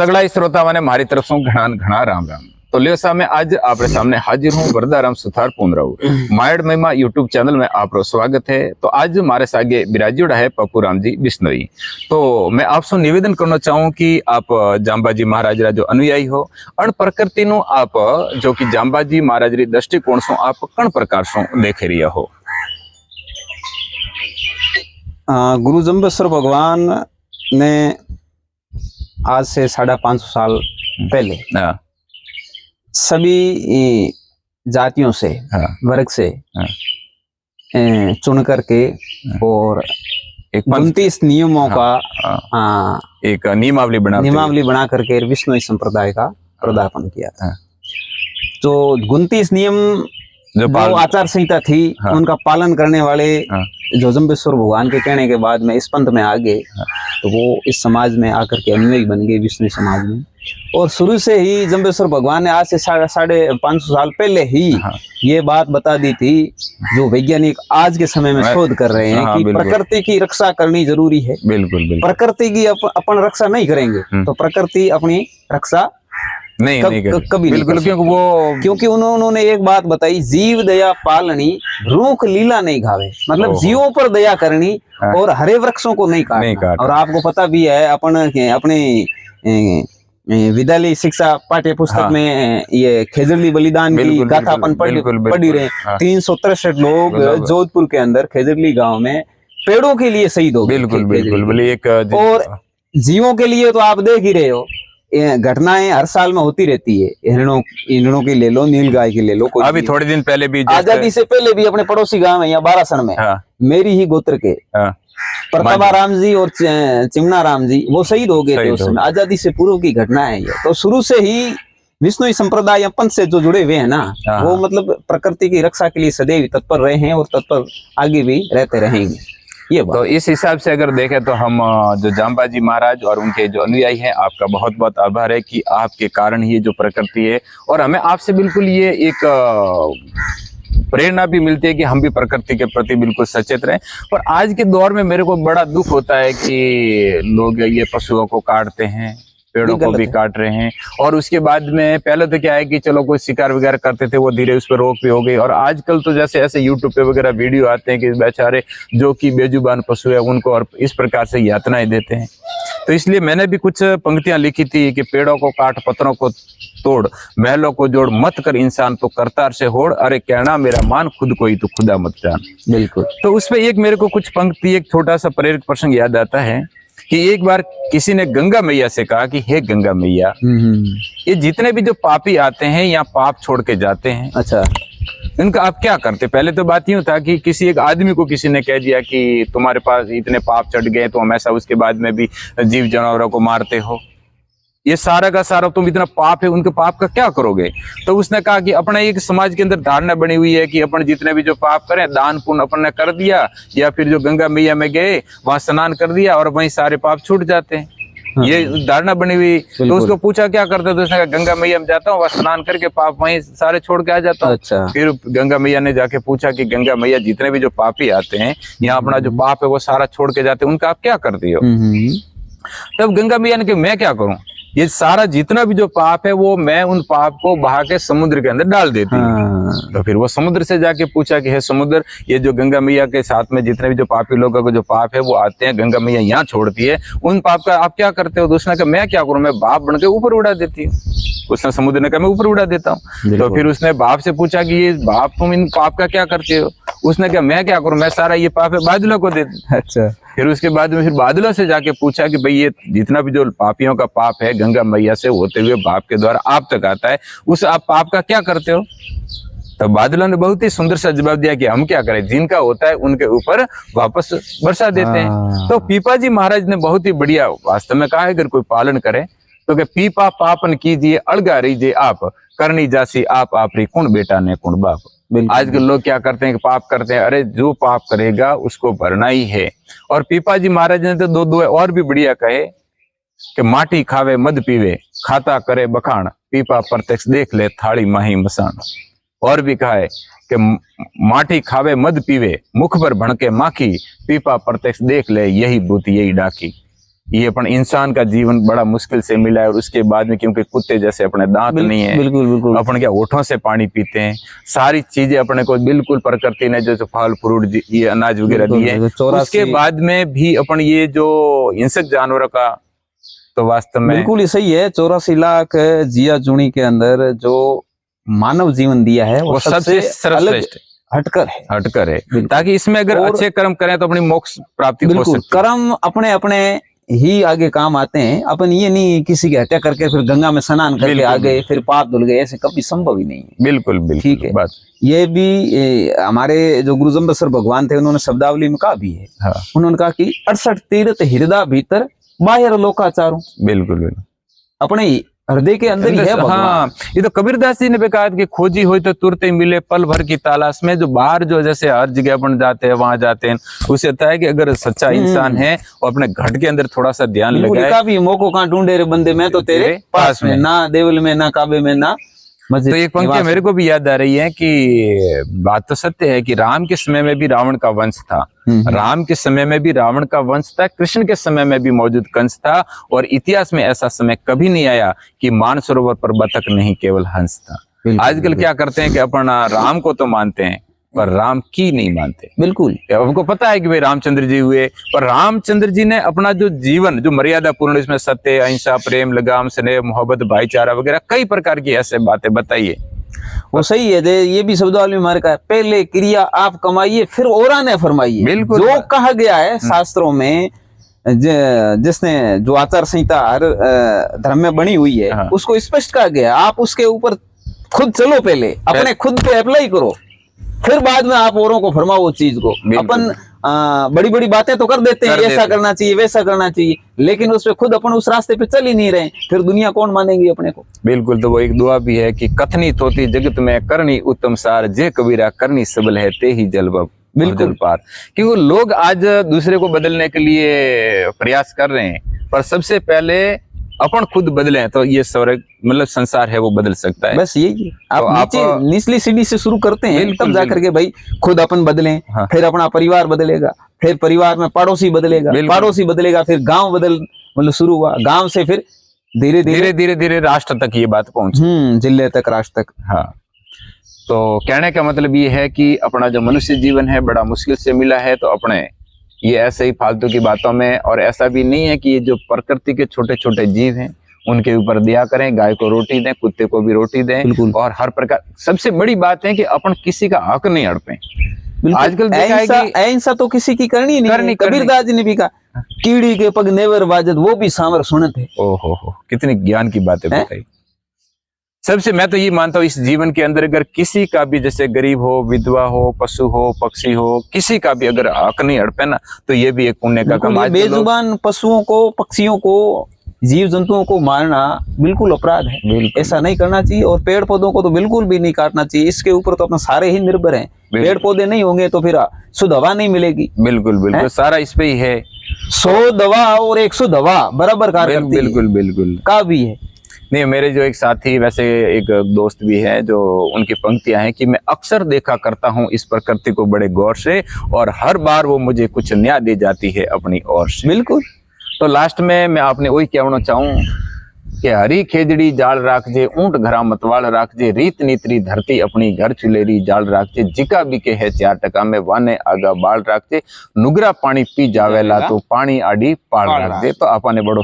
सगड़ा श्रोता मैंने मारी तरफ से घना घना राम राम। तो लियो साहब मैं आज आपके सामने हाजिर हूँ वरदाराम सुथार पूनराव मायड़ महिमा यूट्यूब चैनल में आपका स्वागत है। तो आज हमारे सागे बिराजीड़ा है पप्पू राम जी बिश्नोई। तो मैं आपसे निवेदन करना चाहूँ कि आप जांबाजी महाराज रा जो अनुयायी हो अण प्रकृति नु आप जो कि जांबाजी महाराज री दृष्टिकोण से आप कण प्रकार से देख रही हो। गुरु जम्बेश्वर भगवान ने आज से 550 साल पहले सभी जातियों से वर्ग से चुन करके और 29 नियमों का एक नियमावली बना करके विष्णु संप्रदाय का पदार्पण किया था। तो 29 नियम जो आचार संहिता थी उनका पालन करने वाले जो जम्बेश्वर भगवान के कहने के बाद में इस पंथ में आ गए, तो वो इस समाज में आकर के अनुयायी बन गए विष्णु समाज में। और शुरू से ही जम्बेश्वर भगवान ने आज से 550 साल पहले ही ये बात बता दी थी, जो वैज्ञानिक आज के समय में शोध कर रहे हैं कि प्रकृति की रक्षा करनी जरूरी है। बिल्कुल। प्रकृति की अपन रक्षा नहीं करेंगे तो प्रकृति अपनी रक्षा कभी बिल्कुल, क्योंकि उन्होंने एक बात बताई, जीव दया पालनी रूख लीला नहीं घावे, मतलब जीवों पर दया करनी और हरे वृक्षों को नहीं काटना। और आपको पता भी है अपने विद्यालय शिक्षा पाठ्य पुस्तक में ये खेजरली बलिदान की गाथा अपन पढ़ी रहे। 363 लोग जोधपुर के अंदर खेजरली गांव में पेड़ों के लिए शहीद हो गए। बिल्कुल। और जीवों के लिए तो आप देख ही रहे हो, घटनाएं हर साल में होती रहती है। हिरणों की ले लो, नीलगाय की ले लो। अभी थोड़े दिन पहले भी आजादी से पहले भी अपने पड़ोसी गांव है यहाँ बारासन में मेरी ही गोत्र के प्रतापा राम जी और चिमना राम जी वो शहीद हो गए थे उस समय। आजादी से पूर्व की घटना है ये। तो शुरू से ही विष्णु संप्रदाय पंथ से जो जुड़े हुए हैं ना, वो मतलब प्रकृति की रक्षा के लिए सदैव तत्पर रहे हैं और तत्पर आगे भी रहते रहेंगे। ये तो इस हिसाब से अगर देखें तो हम जो जांबाजी महाराज और उनके जो अनुयायी हैं, आपका बहुत बहुत आभार है कि आपके कारण ही जो प्रकृति है, और हमें आपसे बिल्कुल ये एक प्रेरणा भी मिलती है कि हम भी प्रकृति के प्रति बिल्कुल सचेत रहें। पर आज के दौर में मेरे को बड़ा दुख होता है कि लोग ये पशुओं को काटते हैं, पेड़ों को भी काट रहे हैं। और उसके बाद में पहले तो क्या है कि चलो कोई शिकार वगैरह करते थे, वो धीरे उस पर रोक भी हो गई। और आजकल तो जैसे ऐसे यूट्यूब पे वगैरह वीडियो आते हैं कि बेचारे जो कि बेजुबान पशु है उनको और इस प्रकार से यातनाएं देते हैं। तो इसलिए मैंने भी कुछ पंक्तियां लिखी थी कि पेड़ों को काट पत्थरों को तोड़, महलों को जोड़, मत कर इंसान तो करतार से होड़, अरे कहना मेरा मान खुद को ही तो खुदा मत जान। बिल्कुल। तो उस पर एक मेरे को कुछ पंक्ति, एक छोटा सा प्रेरक प्रसंग याद आता है कि एक बार किसी ने गंगा मैया से कहा कि हे गंगा मैया, ये जितने भी जो पापी आते हैं यहाँ पाप छोड़ के जाते हैं, अच्छा, इनका आप क्या करते? पहले तो बात यूं था कि किसी एक आदमी को किसी ने कह दिया कि तुम्हारे पास इतने पाप चढ़ गए तो हमेशा उसके बाद में भी जीव जानवरों को मारते हो, ये सारा का सारा तुम इतना पाप है, उनके पाप का क्या करोगे? तो उसने कहा कि अपना एक समाज के अंदर धारणा बनी हुई है कि अपन जितने भी जो पाप करें, दान पुण्य अपन ने कर दिया या फिर जो गंगा मैया में गए वहां स्नान कर दिया और वहीं सारे पाप छूट जाते हैं। ये धारणा बनी हुई। तो उसको पूछा क्या करते? तो उसने कहा गंगा मैया में जाता हूँ, वह स्नान करके पाप वहीं सारे छोड़ के आ जाता हूँ। अच्छा। फिर गंगा मैया ने जाके पूछा कि गंगा मैया जितने भी जो पापी आते हैं यहाँ अपना जो पाप है वो सारा छोड़ के जाते हैं, उनका आप क्या करती हो? तब गंगा मैया ने कहा मैं क्या करूं, ये सारा जितना भी जो पाप है वो मैं उन पाप को बहा के समुद्र के अंदर डाल देती हूँ। तो फिर वो समुद्र से जाके पूछा कि हे समुद्र, ये जो गंगा मैया के साथ में जितने भी जो पापी लोगों को जो पाप है वो आते हैं, गंगा मैया यहाँ छोड़ती है, उन पाप का आप क्या करते हो? तो उसने कहा मैं क्या करूं, मैं बाप बन के ऊपर उड़ा देती हूँ। उसने समुद्र ने कहा मैं ऊपर उड़ा देता हूँ। तो फिर उसने बाप से पूछा कि ये बाप तुम इन पाप का क्या करते हो? उसने कहा मैं क्या करूं, मैं सारा ये पाप है बादलों को दे। अच्छा। फिर उसके बाद में फिर बादलों से जाके पूछा कि भाई ये जितना भी जो पापियों का पाप है गंगा मैया से होते हुए बाप के द्वारा आप तक आता है, उस आप पाप का क्या करते हो? तो बादलों ने बहुत ही सुंदर सा जवाब दिया कि हम क्या करें, जिनका होता है उनके ऊपर वापस बरसा देते हैं। तो पीपाजी महाराज ने बहुत ही बढ़िया वास्तव में कहा है, अगर कोई पालन करे तो कि पीपा पापन कीजिए अड़गा रहीजिए आप, करनी जासी आप री कुण बेटा ने कुण बाप। आजकल लोग क्या करते हैं कि पाप करते हैं, अरे जो पाप करेगा उसको भरना ही है। और पीपाजी महाराज ने तो दो और भी बढ़िया कहे कि माटी खावे मद पीवे, खाता करे बखान, पीपा प्रत्यक्ष देख ले थाली माही मसान। और भी कहा है कि माटी खावे मद पीवे, मुख पर भणके माखी, पीपा प्रत्यक्ष देख ले यही बूती यही डाकी। ये अपन इंसान का जीवन बड़ा मुश्किल से मिला है, और उसके बाद में क्योंकि कुत्ते जैसे अपने दांत नहीं है, बिल्कुल बिल्कुल अपन क्या होठों से पानी पीते हैं, सारी चीजें अपने को बिल्कुल प्रकृति ने जो फल फ्रूट ये अनाज वगैरह दिए, उसके बाद में भी अपन ये जो हिंसक जानवरों का तो वास्तव में बिल्कुल ही सही है। 84 लाख जिया जुनी के अंदर जो मानव जीवन दिया है वो सबसे सर्वश्रेष्ठ हटकर है, ताकि इसमें अगर अच्छे कर्म करें तो अपनी मोक्ष प्राप्ति हो सकती है। कर्म अपने अपने ही आगे काम आते हैं। अपन ये नहीं किसी की हत्या करके फिर गंगा में स्नान करके आ गए फिर पाप धुल गए, ऐसे कभी संभव ही नहीं है। बिल्कुल बिल्कुल ठीक है। बात ये भी हमारे जो गुरु जम्बेश्वर भगवान थे उन्होंने शब्दावली में कहा भी है। हाँ। उन्होंने कहा कि 68 तीर्थ हृदय भीतर बाहर लोकाचारों। बिल्कुल बिल्कुल अपने हृदय के अंदर ही है भगवान। हाँ, ये तो कबीरदास जी ने भी कहा कि खोजी हो तो तुरते मिले पल भर की तलाश में। जो बाहर जो जैसे हर जगह अपन जाते हैं वहां जाते हैं, उसे होता है कि अगर सच्चा इंसान है और अपने घट के अंदर थोड़ा सा ध्यान लगाए, भी मोको कहाँ ढूंढे रे बंदे, मैं तो तेरे पास में, ना देवल में ना काबे में ना तो एक पंक्ति मेरे को भी याद आ रही है कि बात तो सत्य है कि राम के समय में भी रावण का वंश था, राम के समय में भी रावण का वंश था, कृष्ण के समय में भी मौजूद कंस था, और इतिहास में ऐसा समय कभी नहीं आया कि मानसरोवर पर बतख नहीं केवल हंस था। आजकल क्या करते हैं कि अपन राम को तो मानते हैं पर राम की नहीं मानते। बिल्कुल हमको पता है कि भाई रामचंद्र जी हुए, पर रामचंद्र जी ने अपना जो जीवन जो मर्यादा पूर्ण, इसमें सत्य अहिंसा प्रेम लगाम स्नेह मोहब्बत भाईचारा वगैरह कई प्रकार की ऐसे बातें बताइए। वो सही है। ये भी शब्दावली में हमारे का पहले क्रिया आप कमाइए फिर औरा ने फरमाइए। बिल्कुल जो कहा गया है शास्त्रों में, जिसने जो आचार संहिता हर धर्म में बनी हुई है, हाँ। उसको स्पष्ट कहा गया। आप उसके ऊपर खुद चलो, पहले अपने खुद पे अप्लाई करो, फिर बाद में आप औरों को फरमाओ उस चीज को। अपन बड़ी बड़ी बातें तो कर देते हैं, ऐसा करना चाहिए वैसा करना चाहिए, लेकिन उस पे खुद अपन उस रास्ते पे चल ही नहीं रहे, फिर दुनिया कौन मानेगी अपने को। बिल्कुल। तो वो एक दुआ भी है कि कथनी थोती जगत में करनी उत्तम सार, जे कबीरा करनी सबल है ते ही जलबब बिल्कुल पार। क्योंकि लोग आज दूसरे को बदलने के लिए प्रयास कर रहे हैं, पर सबसे पहले अपन खुद बदले तो ये स्वर्ग मतलब संसार है वो बदल सकता है। बस यही आप तो निचली सीढ़ी से शुरू करते हैं, तब जाकर के भाई खुद अपन बदलें। हाँ। फिर अपना परिवार बदलेगा, फिर परिवार में पड़ोसी बदलेगा, पड़ोसी बदलेगा, फिर गांव मतलब शुरू हुआ, गांव से फिर धीरे धीरे राष्ट्र तक ये बात पहुंची, जिले तक, राष्ट्र तक। हाँ, तो कहने का मतलब ये है कि अपना जो मनुष्य जीवन है बड़ा मुश्किल से मिला है, तो अपने ये ऐसे ही फालतू की बातों में, और ऐसा भी नहीं है कि ये जो प्रकृति के छोटे छोटे जीव हैं उनके ऊपर दिया करें, गाय को रोटी दें, कुत्ते को भी रोटी दें, और हर प्रकार। सबसे बड़ी बात है कि अपन किसी का हक नहीं हड़पें। आजकल देखा है कि अहिंसा तो किसी की करनी नहीं। कबीरदास जी ने भी कहा कीड़ी के पग नेवर बाजत, वो भी सांवर सुनत है। ओहो, कितनी ज्ञान की बातें बताई। सबसे मैं तो ये मानता हूँ इस जीवन के अंदर अगर किसी का भी, जैसे गरीब हो, विधवा हो, पशु हो, पक्षी हो, किसी का भी अगर हक नहीं हड़पे ना, तो ये भी एक पुण्य का काम। बेजुबान पशुओं को, पक्षियों को, जीव जंतुओं को मारना बिल्कुल अपराध है, ऐसा नहीं करना चाहिए। और पेड़ पौधों को तो बिल्कुल भी नहीं काटना चाहिए। इसके ऊपर तो अपना सारे ही निर्भर हैं। पेड़ पौधे नहीं होंगे तो फिर शुद्ध हवा नहीं मिलेगी। बिल्कुल बिल्कुल, सारा इस पे ही है। 100 दवा और 100 दवा बराबर कार्य करती है। बिल्कुल बिल्कुल का भी है। नहीं, मेरे जो एक साथी, वैसे एक दोस्त भी है, जो उनकी पंक्तियां हैं कि मैं अक्सर देखा करता हूँ इस प्रकृति को बड़े गौर से, और हर बार वो मुझे कुछ नया दे जाती है अपनी ओर से। बिल्कुल। तो लास्ट में मैं आपने वही कहना चाहूँ कि हरी खेजड़ी जाल राख जे, ऊंट घरा मतवाल राख जे, रीत नीतरी धरती अपनी घर चुलेरी जाल राख जे, जिका बिके है 4 टका में वाने आगा बाल राख जे, नुगरा पानी पी जावेला तो पानी आड़ी पाल राख जे। तो आपने बड़ो